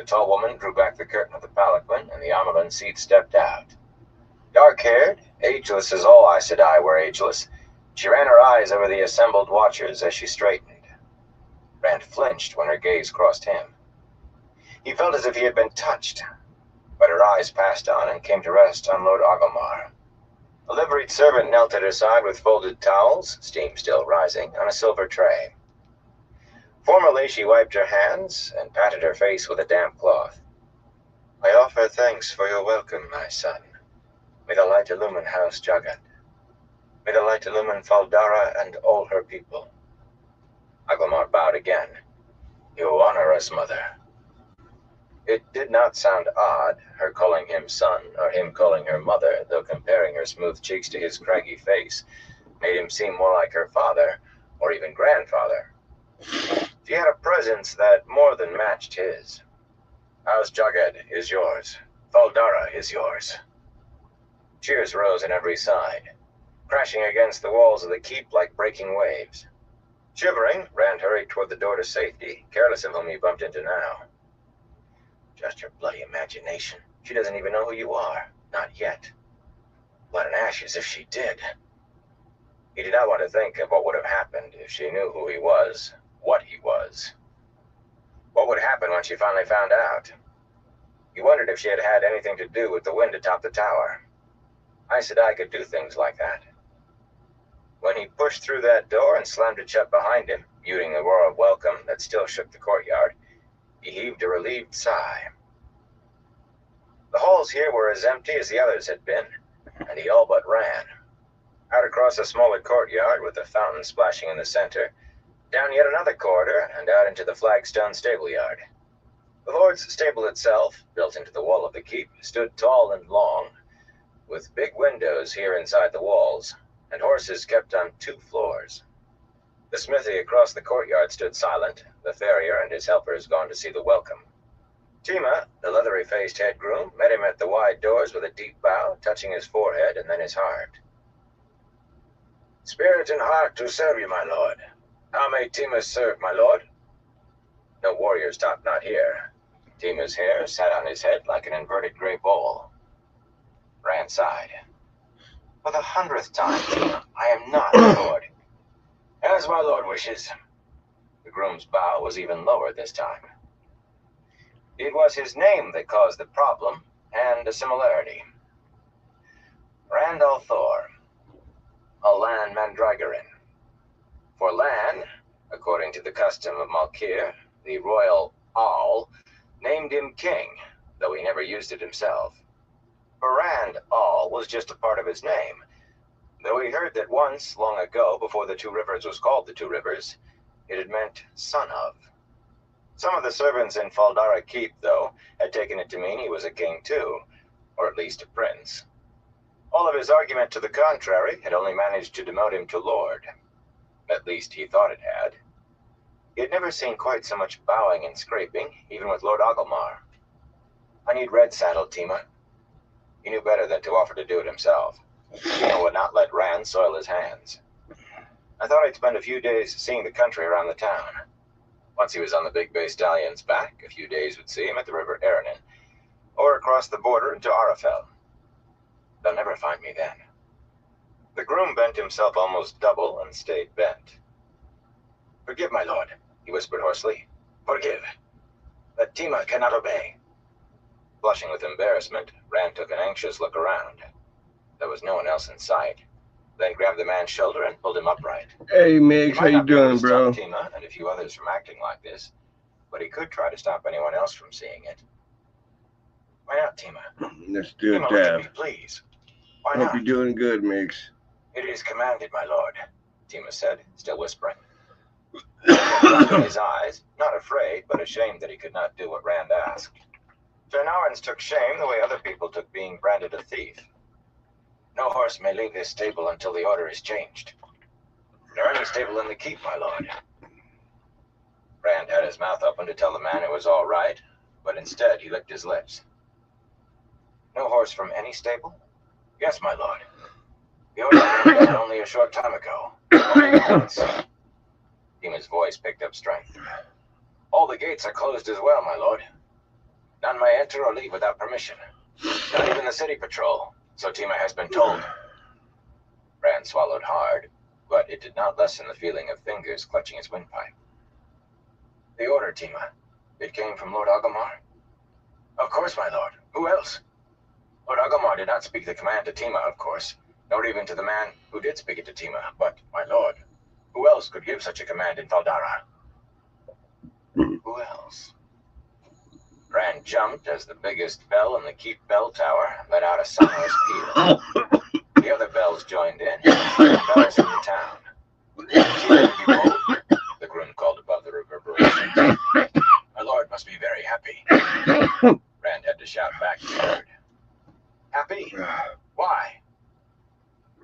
tall woman drew back the curtain of the palanquin, and the Amelin seat stepped out. Dark-haired, ageless as all Aes Sedai were ageless, she ran her eyes over the assembled watchers as she straightened. Rand flinched when her gaze crossed him. He felt as if he had been touched, but her eyes passed on and came to rest on Lord Agelmar. A liveried servant knelt at her side with folded towels, steam still rising, on a silver tray. Formally, she wiped her hands and patted her face with a damp cloth. I offer thanks for your welcome, my son. May the light illumine House Jagat. May the light illumine Faldara and all her people. Agelmar bowed again. You honor us, mother. It did not sound odd, her calling him son, or him calling her mother, though comparing her smooth cheeks to his craggy face made him seem more like her father, or even grandfather. She had a presence that more than matched his. House Jagat is yours. Faldara is yours. Cheers rose on every side, crashing against the walls of the keep like breaking waves. Shivering, Rand hurried toward the door to safety, careless of whom he bumped into now. Just your bloody imagination. She doesn't even know who you are. Not yet. Blood and ashes if she did. He did not want to think of what would have happened if she knew who he was, what he was. What would happen when she finally found out? He wondered if she had had anything to do with the wind atop the tower. Aes Sedai could do things like that. When he pushed through that door and slammed it shut behind him, muting the roar of welcome that still shook the courtyard, he heaved a relieved sigh. The halls here were as empty as the others had been, and he all but ran. Out across a smaller courtyard with a fountain splashing in the center, down yet another corridor, and out into the flagstone stable yard. The Lord's stable itself, built into the wall of the keep, stood tall and long, with big windows here inside the walls, and horses kept on 2 floors. The smithy across the courtyard stood silent, the farrier and his helpers gone to see the welcome. Tima, the leathery-faced head groom, met him at the wide doors with a deep bow, touching his forehead and then his heart. Spirit and heart to serve you, my lord. How may Tima serve, my lord? No warrior's talk, not here. Tima's hair sat on his head like an inverted gray bowl. Rand sighed. For the 100th time, Tima, I am not my lord. As my lord wishes. The groom's bow was even lower this time. It was his name that caused the problem, and a similarity. Rand al'Thor, Alan Mandragoran. For Lan, according to the custom of Malkir, the royal Al named him king, though he never used it himself. For Rand, Al was just a part of his name, though he heard that once, long ago, before the Two Rivers was called the Two Rivers, it had meant son of. Some of the servants in Faldara Keep, though, had taken it to mean he was a king too, or at least a prince. All of his argument to the contrary had only managed to demote him to lord. At least he thought it had. He had never seen quite so much bowing and scraping, even with Lord Agelmar. I need red saddle, Tima. He knew better than to offer to do it himself. Tima would not let Rand soil his hands. I thought I'd spend a few days seeing the country around the town. Once he was on the big bay stallion's back, a few days would see him at the river Aranin, or across the border into Arafel. They'll never find me then. The groom bent himself almost double and stayed bent. Forgive, my lord, he whispered hoarsely. Forgive. But Tima cannot obey. Blushing with embarrassment, Rand took an anxious look around. There was no one else in sight. Then grabbed the man's shoulder and pulled him upright. Hey, Mix, how you doing, bro? Tima and a few others from acting like this, but he could try to stop anyone else from seeing it. Why not, Tima? Let's do Tima, it, look at Dab. me, please. Why Hope not? you're doing good, Mix. It is commanded, my lord, Tima said, still whispering. In his eyes, not afraid, but ashamed that he could not do what Rand asked. Janarans took shame the way other people took being branded a thief. No horse may leave this stable until the order is changed. Nor any stable in the keep, my lord. Rand had his mouth open to tell the man it was all right, but instead he licked his lips. No horse from any stable? Yes, my lord. The order came down only a short time ago. Only once. Tima's voice picked up strength. All the gates are closed as well, my lord. None may enter or leave without permission. Not even the city patrol, so Tima has been told. Rand swallowed hard, but it did not lessen the feeling of fingers clutching his windpipe. The order, Tima. It came from Lord Agomar? Of course, my lord. Who else? Lord Agomar did not speak the command to Tima, of course, nor even to the man who did speak it to Tima, but, my lord, who else could give such a command in Faldara? Who else? Rand jumped as the biggest bell in the keep bell tower let out a sonorous peal. The other bells joined in, bells from the town. The groom called above the reverberations. My lord must be very happy. Rand had to shout back to be heard. Happy? Why?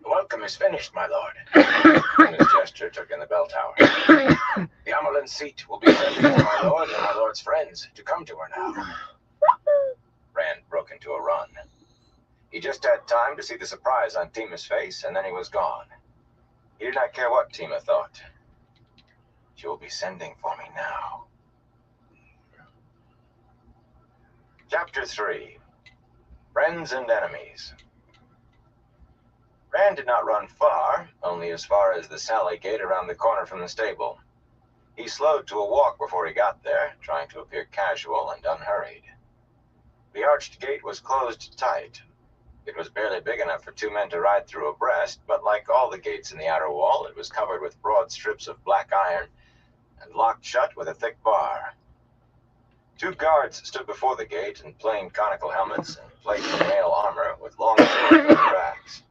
The welcome is finished, my lord. And his gesture took in the bell tower. The Amerlin seat will be ready for my lord and my lord's friends to come to her now. Rand broke into a run. He just had time to see the surprise on Tima's face, and then he was gone. He did not care what Tima thought. She will be sending for me now. Chapter 3. Friends and Enemies. Rand did not run far, only as far as the Sally gate around the corner from the stable. He slowed to a walk before he got there, trying to appear casual and unhurried. The arched gate was closed tight. It was barely big enough for 2 men to ride through abreast, but like all the gates in the outer wall, it was covered with broad strips of black iron and locked shut with a thick bar. 2 guards stood before the gate in plain conical helmets and plate mail armor with long swords on their backs.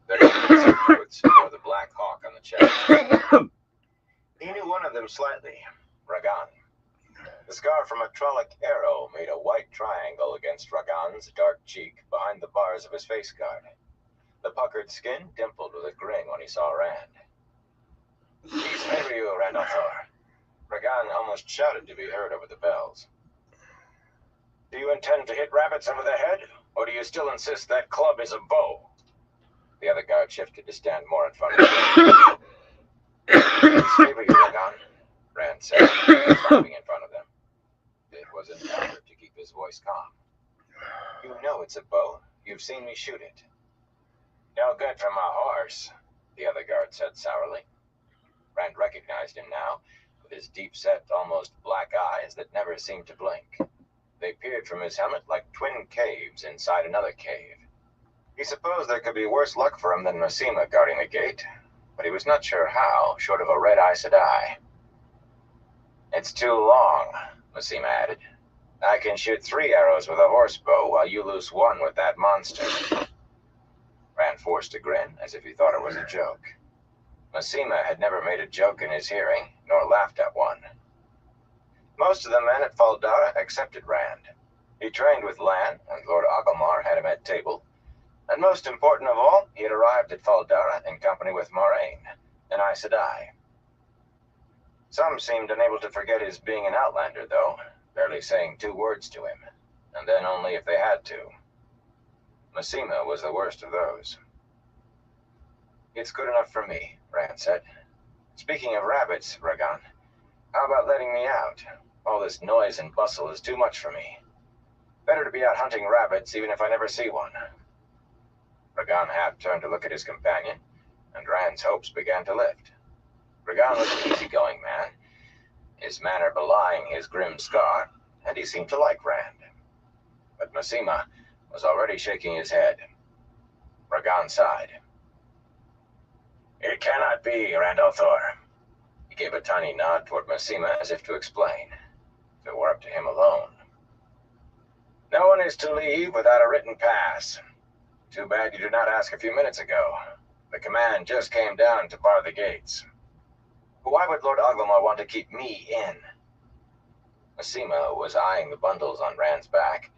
Their boots bore the Black Hawk on the chest. He knew one of them slightly, Ragan. The scar from a Trolloc arrow made a white triangle against Ragan's dark cheek behind the bars of his face guard. The puckered skin dimpled with a grin when he saw Rand. Peace may be you, Rand al'Thor. Ragan almost shouted to be heard over the bells. Do you intend to hit rabbits over the head, or do you still insist that club is a bow? The other guard shifted to stand more in front of him. Peace may be you, Ragan, Rand said, stopping in front of them. It was an effort to keep his voice calm. You know it's a bow. You've seen me shoot it. No good from a horse, the other guard said sourly. Rand recognized him now, with his deep-set, almost black eyes that never seemed to blink. They peered from his helmet like twin caves inside another cave. He supposed there could be worse luck for him than Masema guarding the gate, but he was not sure how, short of a red Aes Sedai. It's too long, Masema added. I can shoot 3 arrows with a horse bow while you loose 1 with that monster. Rand forced a grin, as if he thought it was a joke. Masema had never made a joke in his hearing, nor laughed at one. Most of the men at Faldara accepted Rand. He trained with Lan, and Lord Agomar had him at table. And most important of all, he had arrived at Faldara in company with Moraine, an Aes Sedai. Some seemed unable to forget his being an outlander, though, barely saying 2 words to him, and then only if they had to. Masema was the worst of those. It's good enough for me, Rand said. Speaking of rabbits, Ragan, how about letting me out? All this noise and bustle is too much for me. Better to be out hunting rabbits, even if I never see one. Ragan half turned to look at his companion, and Rand's hopes began to lift. Ragan was an easygoing man, his manner belying his grim scar, and he seemed to like Rand. But Masema was already shaking his head. Ragan sighed. It cannot be, Rand al'Thor. He gave a tiny nod toward Masema as if to explain. If it were up to him alone. No one is to leave without a written pass. Too bad you did not ask a few minutes ago. The command just came down to bar the gates. Why would Lord Agomar want to keep me in? Masema was eyeing the bundles on Rand's back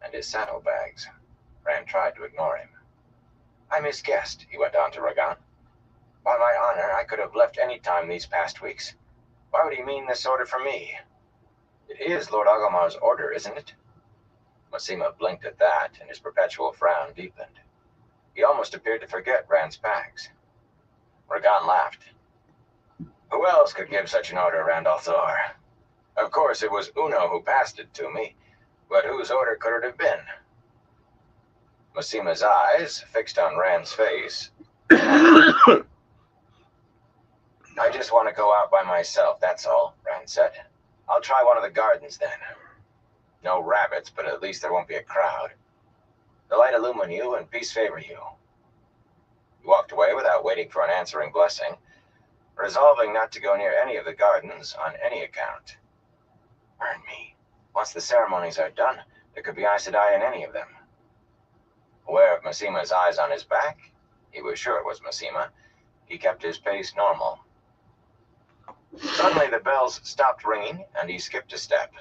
and his saddlebags. Rand tried to ignore him. I misguessed, he went on to Ragan. By my honor, I could have left any time these past weeks. Why would he mean this order for me? It is Lord Agomar's order, isn't it? Masema blinked at that, and his perpetual frown deepened. He almost appeared to forget Rand's packs. Ragan laughed. Who else could give such an order, Rand al'Thor? Of course, it was Uno who passed it to me, But whose order could it have been? Masima's eyes, fixed on Rand's face. I just want to go out by myself, that's all, Rand said. I'll try one of the gardens then. No rabbits, but at least there won't be a crowd. The light illumine you and peace favor you. He walked away without waiting for an answering blessing, resolving not to go near any of the gardens on any account. Burn me. Once the ceremonies are done, there could be Aes Sedai in any of them. Aware of Masima's eyes on his back, he was sure it was Masima, he kept his pace normal. Suddenly the bells stopped ringing, and he skipped a step.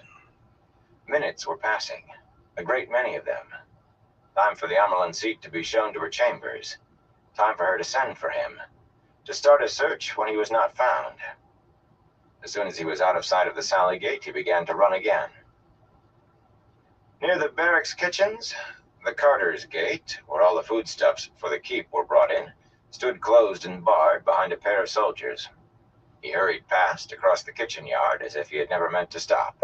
Minutes were passing, a great many of them. Time for the Amyrlin Seat to be shown to her chambers. Time for her to send for him. To start a search when he was not found. As soon as he was out of sight of the Sally Gate, he began to run again. Near the barracks kitchens, the Carter's Gate, where all the foodstuffs for the keep were brought in, stood closed and barred behind a pair of soldiers. He hurried past, across the kitchen yard, as if he had never meant to stop.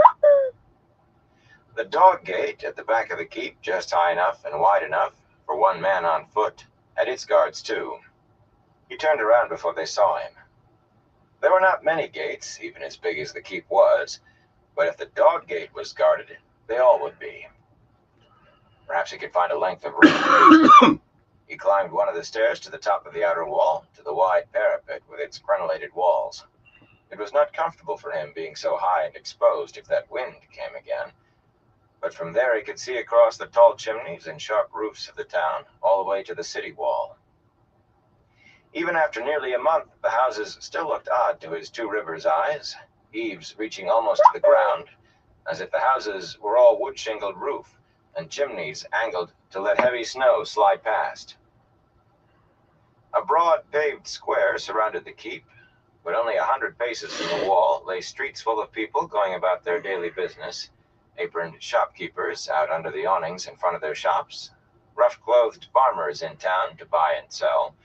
The dog gate at the back of the keep, just high enough and wide enough for one man on foot, had its guards too. He turned around before they saw him. There were not many gates, even as big as the keep was, but if the dog gate was guarded, they all would be. Perhaps he could find a length of room. He climbed one of the stairs to the top of the outer wall, to the wide parapet with its crenellated walls. It was not comfortable for him being so high and exposed if that wind came again, but from there he could see across the tall chimneys and sharp roofs of the town, all the way to the city wall. Even after nearly a month, the houses still looked odd to his Two Rivers eyes, eaves reaching almost to the ground, as if the houses were all wood-shingled roof, and chimneys angled to let heavy snow slide past. A broad paved square surrounded the keep, but only 100 paces from the wall lay streets full of people going about their daily business, aproned shopkeepers out under the awnings in front of their shops, rough-clothed farmers in town to buy and sell,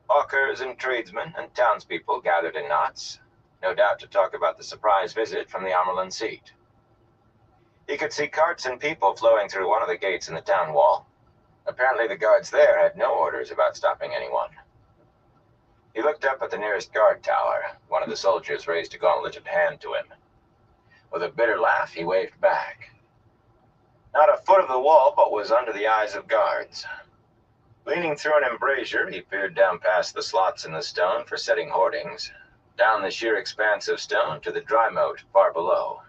hawkers and tradesmen and townspeople gathered in knots, no doubt to talk about the surprise visit from the Amyrlin Seat. He could see carts and people flowing through one of the gates in the town wall. Apparently the guards there had no orders about stopping anyone. He looked up at the nearest guard tower. One of the soldiers raised a gauntleted hand to him. With a bitter laugh, he waved back. Not a foot of the wall but was under the eyes of guards. Leaning through an embrasure, he peered down past the slots in the stone for setting hoardings, down the sheer expanse of stone to the dry moat far below.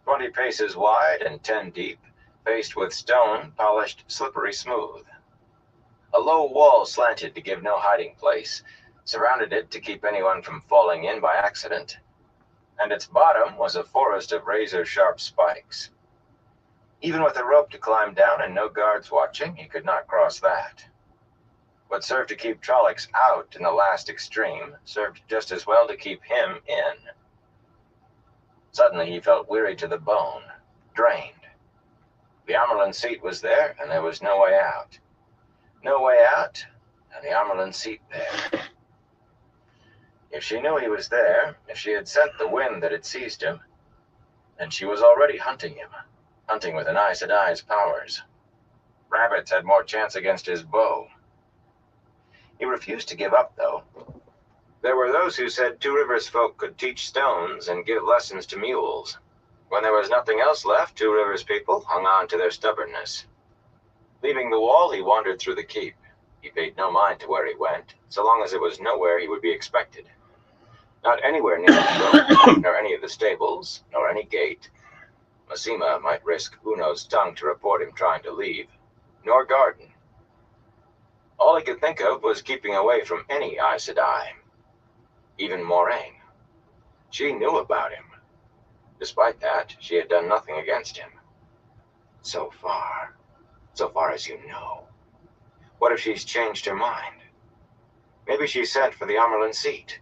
20 paces wide and 10 deep, faced with stone polished slippery smooth. A low wall slanted to give no hiding place, surrounded it to keep anyone from falling in by accident, and its bottom was a forest of razor-sharp spikes. Even with a rope to climb down and no guards watching, he could not cross that. What served to keep Trollocs out in the last extreme served just as well to keep him in. Suddenly he felt weary to the bone, drained. The Amyrlin Seat was there, and there was no way out. No way out, and the Amyrlin Seat there. If she knew he was there, if she had sent the wind that had seized him, then she was already hunting him, hunting with an Aes Sedai's powers. Rabbits had more chance against his bow. He refused to give up, though. There were those who said Two Rivers folk could teach stones and give lessons to mules. When there was nothing else left, Two Rivers people hung on to their stubbornness. Leaving the wall, he wandered through the keep. He paid no mind to where he went, so long as it was nowhere he would be expected. Not anywhere near the throne, nor any of the stables, nor any gate. Masima might risk Uno's tongue to report him trying to leave, nor garden. All he could think of was keeping away from any Aes Sedai. Even Moraine. She knew about him. Despite that, she had done nothing against him. So far as you know. What if she's changed her mind? Maybe she sent for the Amyrlin Seat.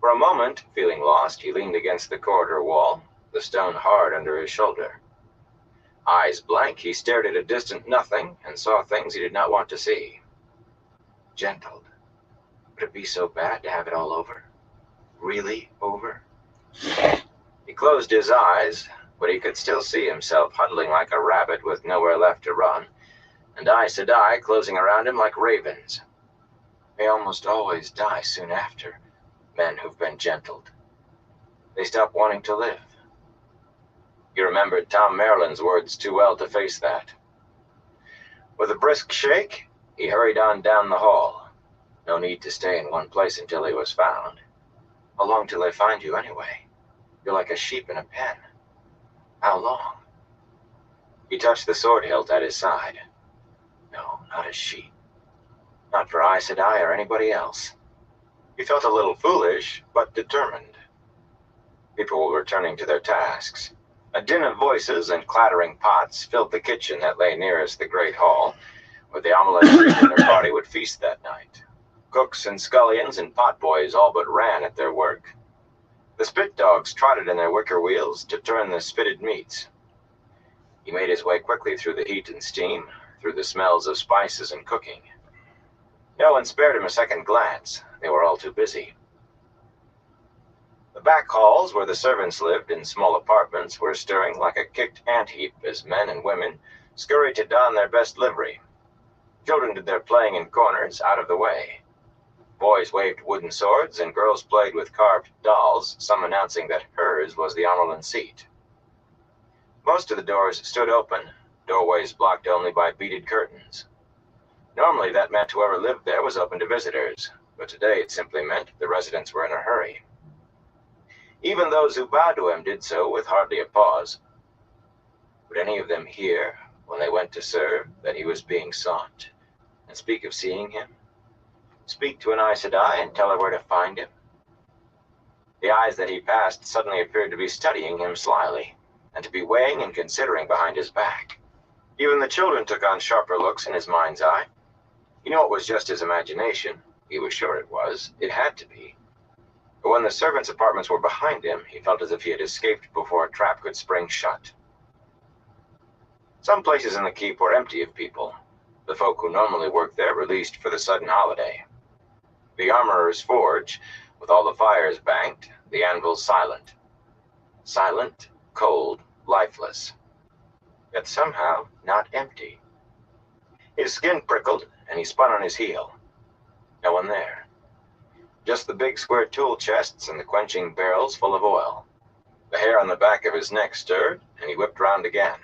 For a moment, feeling lost, he leaned against the corridor wall, the stone hard under his shoulder. Eyes blank, he stared at a distant nothing and saw things he did not want to see. Gentled. Would it be so bad to have it all over? Really over? He closed his eyes, but he could still see himself huddling like a rabbit with nowhere left to run, and Aes Sedai closing around him like ravens. They almost always die soon after, men who've been gentled. They stop wanting to live. He remembered Tom Maryland's words too well to face that. With a brisk shake, he hurried on down the hall. No need to stay in one place until he was found. How long till they find you anyway? You're like a sheep in a pen. How long? He touched the sword hilt at his side. No, not a sheep. Not for Aes Sedai or anybody else. He felt a little foolish, but determined. People were returning to their tasks. A din of voices and clattering pots filled the kitchen that lay nearest the great hall, where the Amyrlin and their party would feast that night. Cooks and scullions and potboys all but ran at their work. The spit dogs trotted in their wicker wheels to turn the spitted meats. He made his way quickly through the heat and steam, through the smells of spices and cooking. No one spared him a second glance. They were all too busy. The back halls, where the servants lived in small apartments, were stirring like a kicked ant heap as men and women scurried to don their best livery. Children did their playing in corners, out of the way. Boys waved wooden swords, and girls played with carved dolls, some announcing that hers was the Amyrlin seat. Most of the doors stood open, doorways blocked only by beaded curtains. Normally that meant whoever lived there was open to visitors, but today it simply meant the residents were in a hurry. Even those who bowed to him did so with hardly a pause. Would any of them hear, when they went to serve, that he was being sought, and speak of seeing him? Speak to an Aes Sedai and tell her where to find him? The eyes that he passed suddenly appeared to be studying him slyly, and to be weighing and considering behind his back. Even the children took on sharper looks in his mind's eye. He knew it was just his imagination. He was sure it was. It had to be. But when the servants' apartments were behind him, he felt as if he had escaped before a trap could spring shut. Some places in the keep were empty of people. The folk who normally worked there released for the sudden holiday. The armorer's forge, with all the fires banked, the anvils silent. Silent, cold, lifeless. Yet somehow not empty. His skin prickled, and he spun on his heel. No one there. Just the big square tool chests and the quenching barrels full of oil. The hair on the back of his neck stirred, and he whipped round again.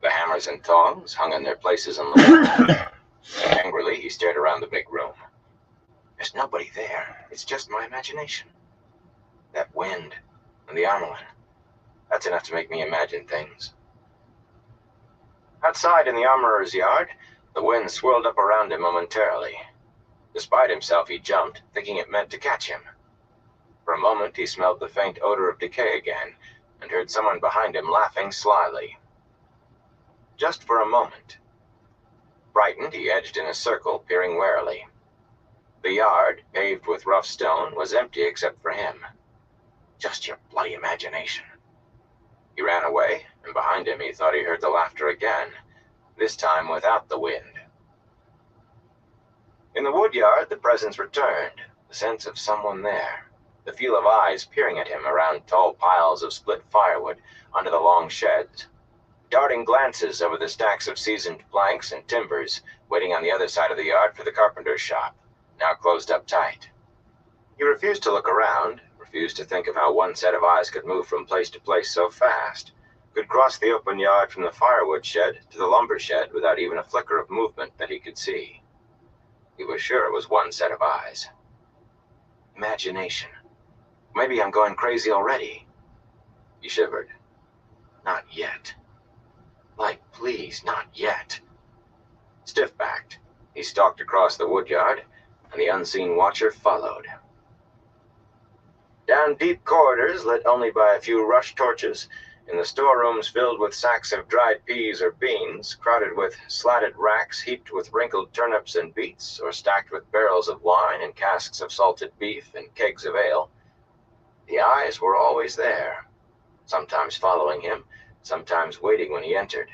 The hammers and tongs hung in their places on the wall. Angrily, he stared around the big room. There's nobody there. It's just my imagination. That wind, and the Amyrlin. That's enough to make me imagine things. Outside in the armorer's yard, the wind swirled up around him momentarily. Despite himself, he jumped, thinking it meant to catch him. For a moment, he smelled the faint odor of decay again, and heard someone behind him laughing slyly. Just for a moment. Frightened, he edged in a circle, peering warily. The yard, paved with rough stone, was empty except for him. Just your bloody imagination. He ran away, and behind him he thought he heard the laughter again, this time without the wind. In the woodyard, the presence returned, the sense of someone there, the feel of eyes peering at him around tall piles of split firewood under the long sheds, darting glances over the stacks of seasoned planks and timbers waiting on the other side of the yard for the carpenter's shop, now closed up tight. He refused to look around, refused to think of how one set of eyes could move from place to place so fast, could cross the open yard from the firewood shed to the lumber shed without even a flicker of movement that he could see. He was sure it was one set of eyes. Imagination. Maybe I'm going crazy already. He shivered. Not yet. Like, please, not yet. Stiff-backed, he stalked across the woodyard, and the unseen watcher followed. Down deep corridors lit only by a few rush torches, in the storerooms filled with sacks of dried peas or beans, crowded with slatted racks heaped with wrinkled turnips and beets, or stacked with barrels of wine and casks of salted beef and kegs of ale. The eyes were always there, sometimes following him, sometimes waiting when he entered.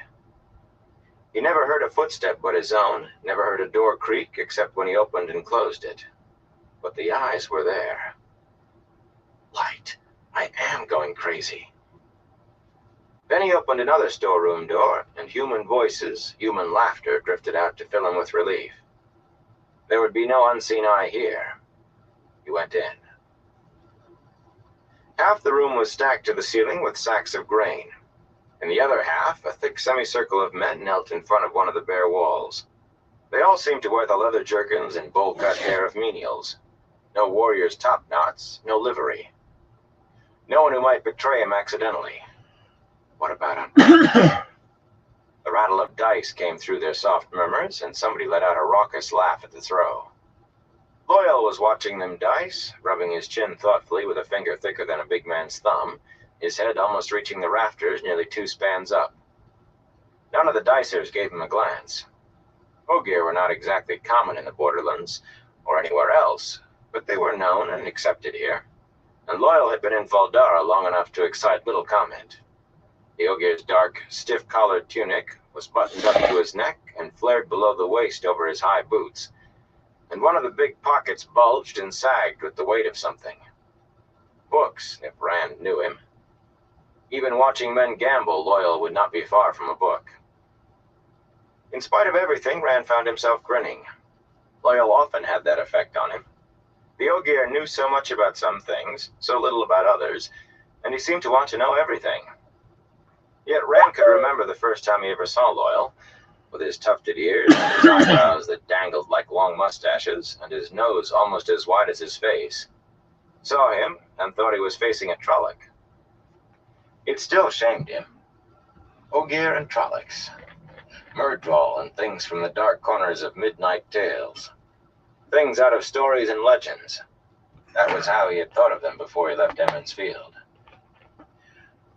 He never heard a footstep but his own, never heard a door creak except when he opened and closed it. But the eyes were there. Light. I am going crazy. Then he opened another storeroom door, and human voices, human laughter drifted out to fill him with relief. There would be no unseen eye here. He went in. Half the room was stacked to the ceiling with sacks of grain. In the other half, a thick semicircle of men knelt in front of one of the bare walls. They all seemed to wear the leather jerkins and bowl-cut hair of menials. No warrior's top knots, no livery. No one who might betray him accidentally. What about him? The rattle of dice came through their soft murmurs, and somebody let out a raucous laugh at the throw. Loyal was watching them dice, rubbing his chin thoughtfully with a finger thicker than a big man's thumb, his head almost reaching the rafters nearly 2 spans up. None of the dicers gave him a glance. Ogier were not exactly common in the Borderlands, or anywhere else, but they were known and accepted here, and Loyal had been in Valdara long enough to excite little comment. The Ogier's dark, stiff-collared tunic was buttoned up to his neck and flared below the waist over his high boots, and one of the big pockets bulged and sagged with the weight of something. Books, if Rand knew him. Even watching men gamble, Loyal would not be far from a book. In spite of everything, Rand found himself grinning. Loyal often had that effect on him. The Ogier knew so much about some things, so little about others, and he seemed to want to know everything. Yet Rand could remember the first time he ever saw Loyal, with his tufted ears and his eyebrows that dangled like long mustaches, and his nose almost as wide as his face. Saw him, and thought he was facing a Trolloc. It still shamed him. Ogier and Trollocs. Myrddraal and things from the dark corners of Midnight Tales. Things out of stories and legends. That was how he had thought of them before he left Emond's Field.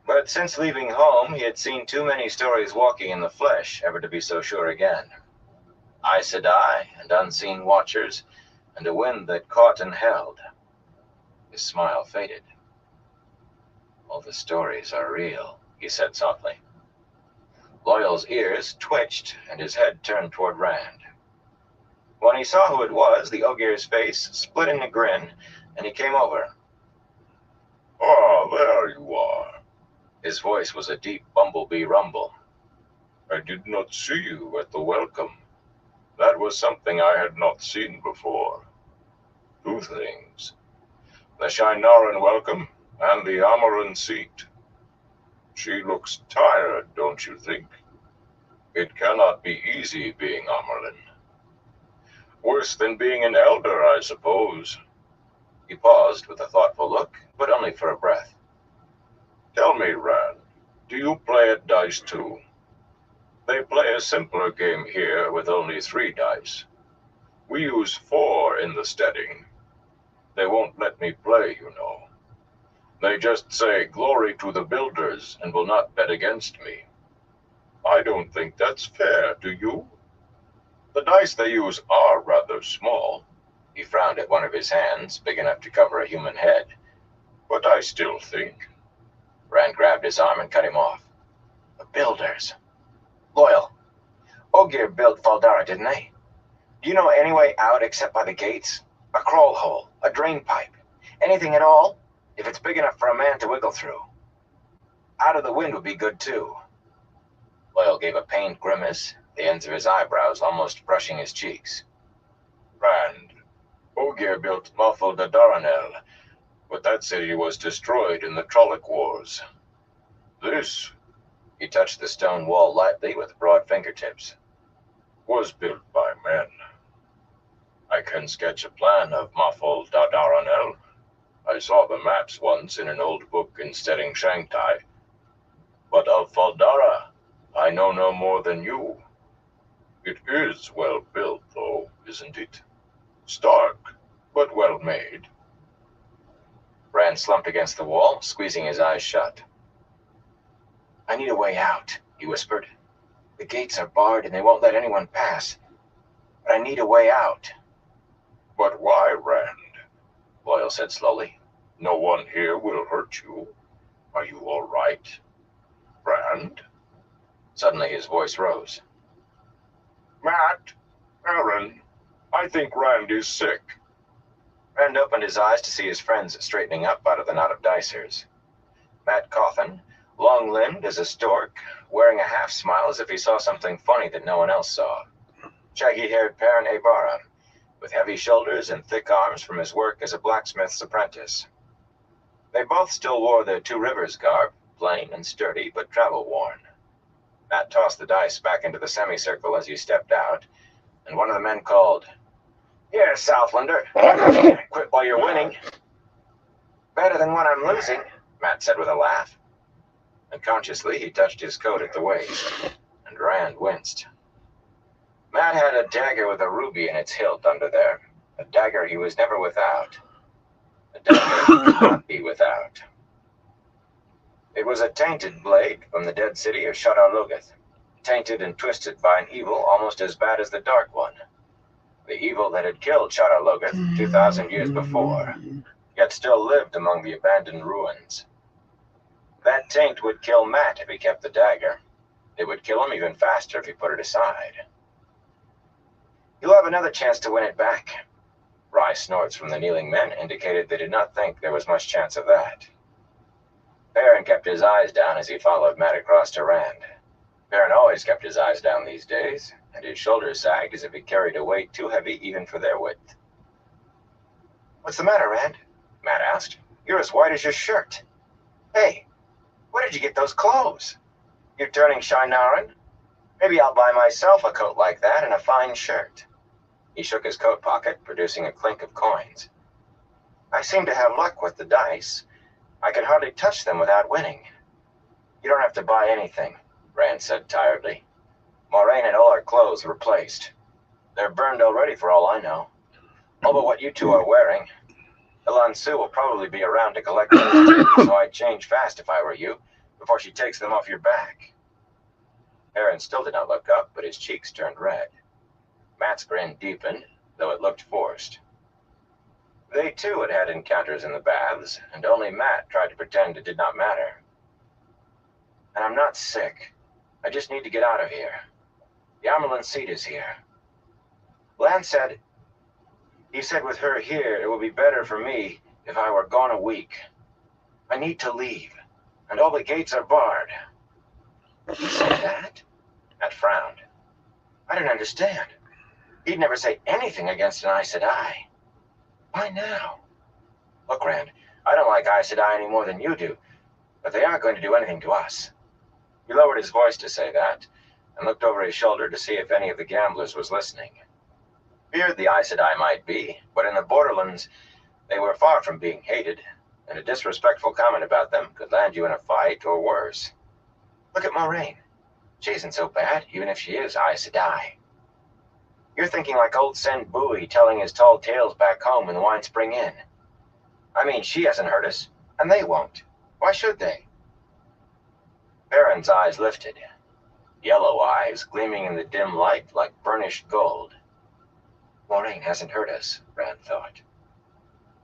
But since leaving home, he had seen too many stories walking in the flesh ever to be so sure again. Aes Sedai and unseen watchers, and a wind that caught and held. His smile faded. All the stories are real, he said softly. Loyal's ears twitched, and his head turned toward Rand. When he saw who it was, the Ogier's face split in a grin, and he came over. Ah, there you are. His voice was a deep bumblebee rumble. I did not see you at the welcome. That was something I had not seen before. 2 things. The Shienaran welcome and the Amaran seat. She looks tired, don't you think? It cannot be easy being Amyrlin. Worse than being an elder, I suppose. He paused with a thoughtful look, but only for a breath. Tell me, Rand, do you play at dice too? They play a simpler game here with only 3 dice. We use 4 in the steading. They won't let me play, you know. They just say glory to the builders and will not bet against me. I don't think that's fair, do you? The dice they use are rather small. He frowned at one of his hands, big enough to cover a human head. But I still think. Rand grabbed his arm and cut him off. The builders. Loyal. Ogier built Valdara, didn't they? Do you know any way out except by the gates? A crawl hole, a drain pipe, anything at all? If it's big enough for a man to wiggle through. Out of the wind would be good too. Loyal gave a pained grimace, the ends of his eyebrows almost brushing his cheeks. Rand, Ogier built Muffle de Daranel, but that city was destroyed in the Trolloc Wars. This, he touched the stone wall lightly with broad fingertips, was built by men. I can sketch a plan of Muffle de Daranel. I saw the maps once in an old book in Stedding Shangtai. But of Valdara, I know no more than you. It is well built, though, isn't it? Stark, but well made. Rand slumped against the wall, squeezing his eyes shut. I need a way out, he whispered. The gates are barred and they won't let anyone pass. But I need a way out. But why, Rand? Loyal said slowly. No one here will hurt you. Are you all right? Rand? Suddenly his voice rose. Mat, Aaron, I think Rand is sick. Rand opened his eyes to see his friends straightening up out of the knot of dicers. Mat Cawthon, long-limbed as a stork, wearing a half-smile as if he saw something funny that no one else saw. Shaggy-haired Perrin Aybara, with heavy shoulders and thick arms from his work as a blacksmith's apprentice. They both still wore their Two Rivers garb, plain and sturdy, but travel-worn. Matt tossed the dice back into the semicircle as he stepped out, and one of the men called, "Here, Southlander, quit while you're winning." "Better than when I'm losing," Matt said with a laugh. Unconsciously, he touched his coat at the waist, and Rand winced. Matt had a dagger with a ruby in its hilt under there, a dagger he was never without. A dagger he could not be without. It was a tainted blade from the dead city of Shadar Logoth, tainted and twisted by an evil almost as bad as the Dark One. The evil that had killed Shadar Logoth 2,000 years before, yet still lived among the abandoned ruins. That taint would kill Matt if he kept the dagger. It would kill him even faster if he put it aside. "You'll have another chance to win it back." Wry snorts from the kneeling men indicated they did not think there was much chance of that. Perrin kept his eyes down as he followed Matt across to Rand. Perrin always kept his eyes down these days, and his shoulders sagged as if he carried a weight too heavy even for their width. "What's the matter, Rand?" Matt asked. "You're as white as your shirt. Hey, where did you get those clothes? You're turning Shienaran? Maybe I'll buy myself a coat like that and a fine shirt." He shook his coat pocket, producing a clink of coins. "I seem to have luck with the dice. I can hardly touch them without winning." "You don't have to buy anything," Rand said tiredly. "Moraine had all her clothes replaced. They're burned already for all I know. All but what you two are wearing. Elan Sue will probably be around to collect them, so I'd change fast if I were you, before she takes them off your back." Perrin still did not look up, but his cheeks turned red. Matt's grin deepened, though it looked forced. They too had had encounters in the baths, and only Matt tried to pretend it did not matter. "And I'm not sick. I just need to get out of here. The Amerlin seat is here. Lan said, he said with her here, it will be better for me if I were gone a week. I need to leave, and all the gates are barred." "He said that?" Matt frowned. "I don't understand. He'd never say anything against an Aes Sedai. Why now?" "Look, Rand, I don't like Aes Sedai any more than you do, but they aren't going to do anything to us." He lowered his voice to say that, and looked over his shoulder to see if any of the gamblers was listening. Feared the Aes Sedai might be, but in the Borderlands, they were far from being hated, and a disrespectful comment about them could land you in a fight or worse. "Look at Moraine. She isn't so bad, even if she is Aes Sedai. You're thinking like old Sen Bui telling his tall tales back home in the Wine Spring Inn. I mean, she hasn't hurt us, and they won't. Why should they?" Perrin's eyes lifted, yellow eyes gleaming in the dim light like burnished gold. Moraine hasn't hurt us, Rand thought.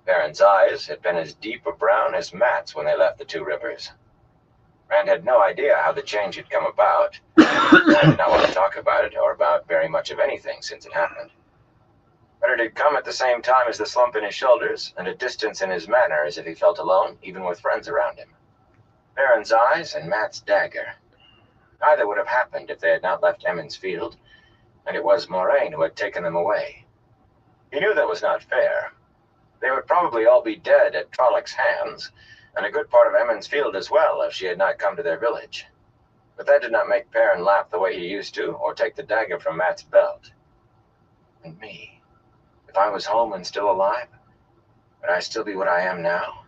Perrin's eyes had been as deep a brown as Matt's when they left the Two Rivers. Rand had no idea how the change had come about. He did not want to talk about it or about very much of anything since it happened. But it had come at the same time as the slump in his shoulders and a distance in his manner as if he felt alone, even with friends around him. Perrin's eyes and Matt's dagger. Neither would have happened if they had not left Emond's Field, and it was Moraine who had taken them away. He knew that was not fair. They would probably all be dead at Trollocs' hands, and a good part of Emond's Field as well if she had not come to their village. But that did not make Perrin laugh the way he used to, or take the dagger from Matt's belt. And me, if I was home and still alive, would I still be what I am now?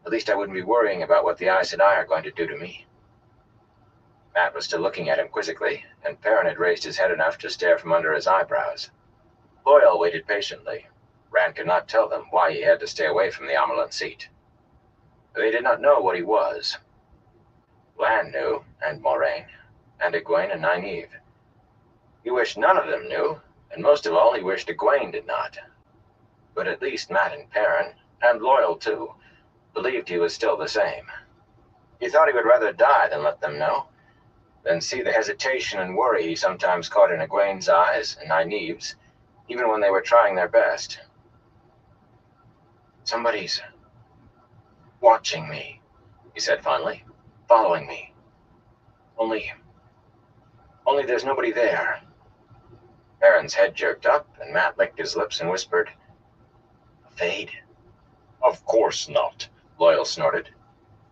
At least I wouldn't be worrying about what the Aes Sedai are going to do to me. Matt was still looking at him quizzically, and Perrin had raised his head enough to stare from under his eyebrows. Loyal waited patiently. Rand could not tell them why he had to stay away from the Amerlin seat. They did not know what he was. Lan knew, and Moraine, and Egwene and Nynaeve. He wished none of them knew, and most of all he wished Egwene did not. But at least Matt and Perrin, and Loyal too, believed he was still the same. He thought he would rather die than let them know, than see the hesitation and worry he sometimes caught in Egwene's eyes and Nynaeve's, even when they were trying their best. Somebody's watching me, he said finally. following me. Only there's nobody there. Aaron's head jerked up, and Matt licked his lips and whispered, "A fade?" Of course not, Loyal snorted.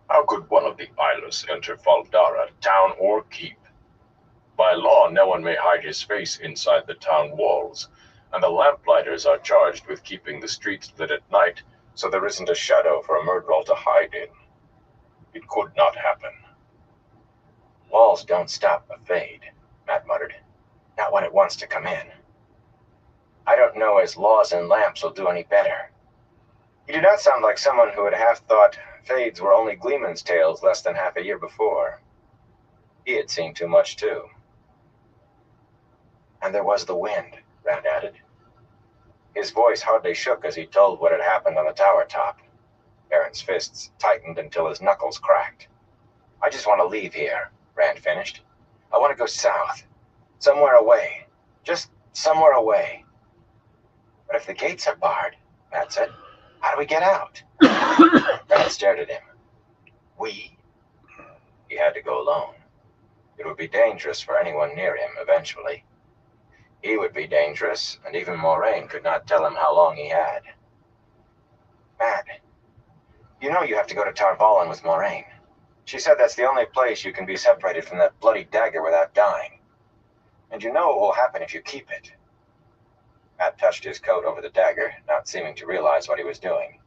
How could one of the Eyeless enter Faldara, town or keep? By law, no one may hide his face inside the town walls, and the lamplighters are charged with keeping the streets lit at night, so there isn't a shadow for a Myrddraal to hide in. It could not happen. Walls don't stop a fade, Matt muttered. Not when it wants to come in. I don't know as laws and lamps will do any better. You do not sound like someone who had half thought fades were only Gleeman's tales less than half a year before. He had seen too much, too. And there was the wind, Rand added. His voice hardly shook as he told what had happened on the tower top. Aaron's fists tightened until his knuckles cracked. I just want to leave here, Rand finished. I want to go south. Somewhere away. Just somewhere away. But if the gates are barred, Matt said, how do we get out? Rand stared at him. We? He had to go alone. It would be dangerous for anyone near him eventually. He would be dangerous, and even Moraine could not tell him how long he had. Matt, you know you have to go to Tar Valon with Moraine. She said that's the only place you can be separated from that bloody dagger without dying. And you know what will happen if you keep it. Matt touched his coat over the dagger, not seeming to realize what he was doing.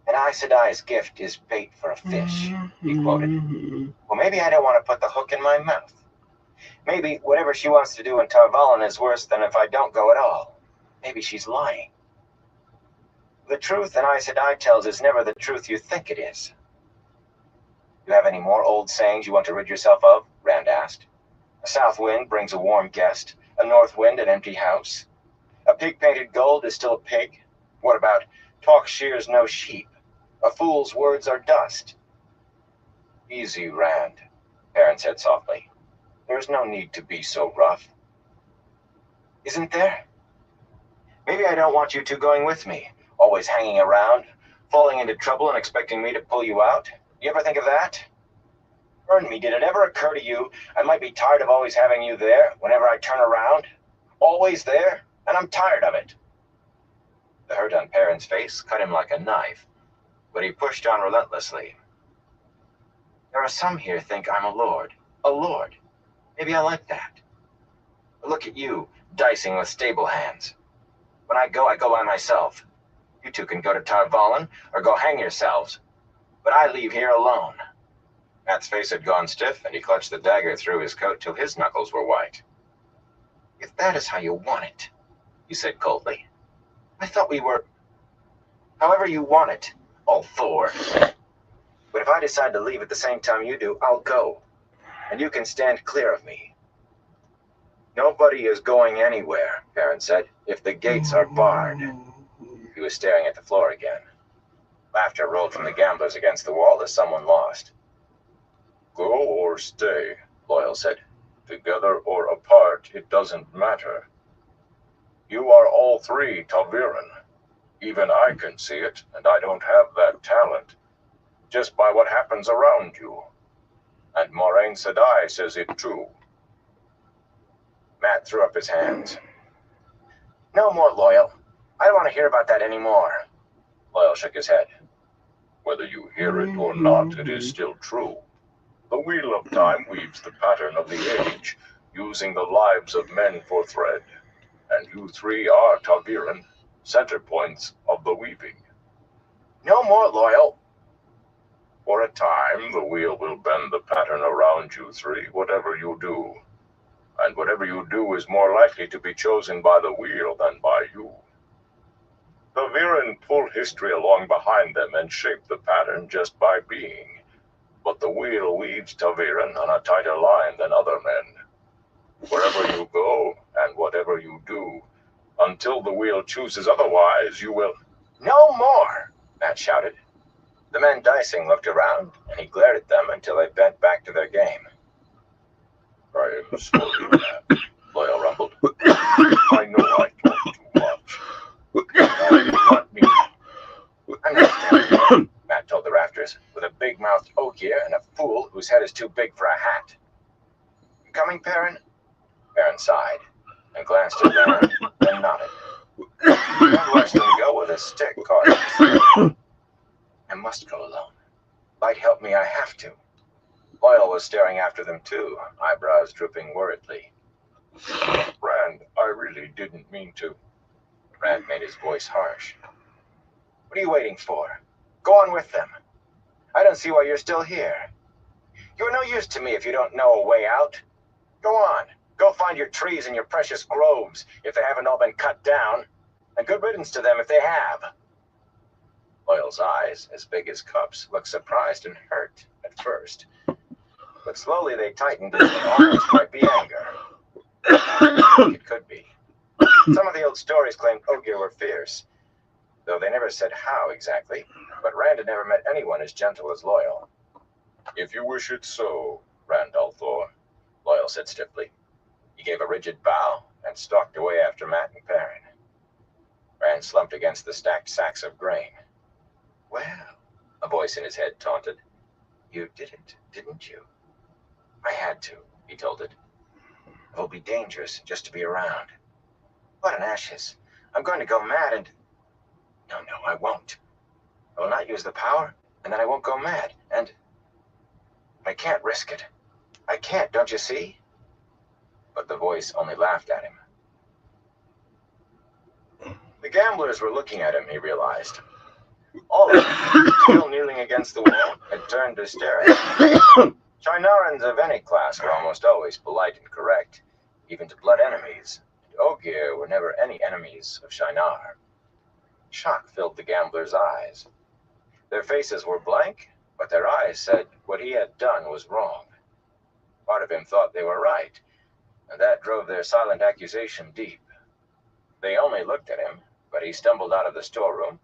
An Aes Sedai's gift is bait for a fish, he quoted. Well, maybe I don't want to put the hook in my mouth. Maybe whatever she wants to do in Tar Valon is worse than if I don't go at all. Maybe she's lying. The truth an Aes Sedai tells is never the truth you think it is. You have any more old sayings you want to rid yourself of? Rand asked. A south wind brings a warm guest, a north wind an empty house. A pig painted gold is still a pig. What about talk shears no sheep? A fool's words are dust. Easy, Rand, Perrin said softly. There's no need to be so rough. Isn't there? Maybe I don't want you two going with me, always hanging around, falling into trouble and expecting me to pull you out. You ever think of that? Burn me, did it ever occur to you I might be tired of always having you there whenever I turn around? Always there, and I'm tired of it. The hurt on Perrin's face cut him like a knife, but he pushed on relentlessly. There are some here think I'm a lord. A lord. Maybe I like that. But look at you, dicing with stable hands. When I go by myself. You two can go to Tar Valon or go hang yourselves. But I leave here alone. Matt's face had gone stiff, and he clutched the dagger through his coat till his knuckles were white. If that is how you want it, he said coldly. I thought we were... However you want it, all four. But if I decide to leave at the same time you do, I'll go. And you can stand clear of me. Nobody is going anywhere, Perrin said, if the gates are barred. He was staring at the floor again. Laughter rolled from the gamblers against the wall as someone lost. Go or stay, Loyal said. Together or apart, it doesn't matter. You are all three ta'veren. Even I can see it, and I don't have that talent. Just by what happens around you. And Moraine Sedai says it too. Matt threw up his hands. No more, Loyal. I don't want to hear about that anymore. Loyal shook his head. Whether you hear it or not, it is still true. The wheel of time weaves the pattern of the age, using the lives of men for thread. And you three are ta'veren, center points of the weaving. No more, Loyal. For a time, the wheel will bend the pattern around you three, whatever you do. And whatever you do is more likely to be chosen by the wheel than by you. The Viren pull history along behind them and shape the pattern just by being. But the wheel weaves ta'veren on a tighter line than other men. Wherever you go, and whatever you do, until the wheel chooses otherwise, you will... No more, Matt shouted. The men dicing looked around, and he glared at them until they bent back to their game. I am sorry, Matt, Loyal rumbled. I know I talk too much. I did not mean... I'm not telling you, Matt told the rafters, with a big big-mouthed Ogier and a fool whose head is too big for a hat. Coming, Perrin? Perrin sighed and glanced at Rand, then nodded. Rand watched them go with a stick caught in his throat. I must go alone. Light help me, I have to. Loyal was staring after them too, eyebrows drooping worriedly. Rand, I really didn't mean to. Rand made his voice harsh. What are you waiting for? Go on with them. I don't see why you're still here. You're no use to me if you don't know a way out. Go on. Go find your trees and your precious groves, if they haven't all been cut down. And good riddance to them if they have. Loyal's eyes, as big as cups, looked surprised and hurt at first. But slowly they tightened as the orange might be anger. It could be. Some of the old stories claimed Ogier were fierce, though they never said how exactly, but Rand had never met anyone as gentle as Loyal. If you wish it so, Rand al'Thor, Loyal said stiffly. He gave a rigid bow and stalked away after Mat and Perrin. Rand slumped against the stacked sacks of grain. Well, a voice in his head taunted. You did it, didn't you? I had to, he told it. It will be dangerous just to be around. What an ashes. I'm going to go mad and... No, I won't. I will not use the power, and then I won't go mad, and... I can't risk it. I can't, don't you see? But the voice only laughed at him. The gamblers were looking at him, he realized. All of them, still kneeling against the wall, had turned to stare at him. Shinarans of any class were almost always polite and correct, even to blood enemies, and Ogier were never any enemies of Shinar. Shock filled the gamblers' eyes. Their faces were blank, but their eyes said what he had done was wrong. Part of him thought they were right, and that drove their silent accusation deep. They only looked at him, but he stumbled out of the storeroom,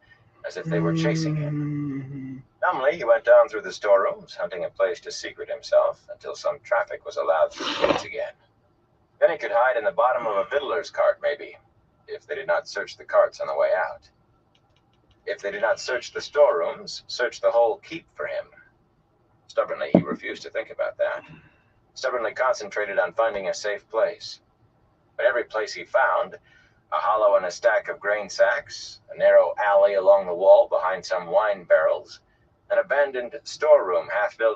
as if they were chasing him. Numbly, he went down through the storerooms, hunting a place to secret himself until some traffic was allowed through the gates again. Then he could hide in the bottom of a fiddler's cart, maybe, if they did not search the carts on the way out. If they did not search the storerooms, search the whole keep for him. Stubbornly, he refused to think about that. Stubbornly concentrated on finding a safe place. But every place he found, a hollow in a stack of grain sacks, a narrow alley along the wall behind some wine barrels, an abandoned storeroom half filled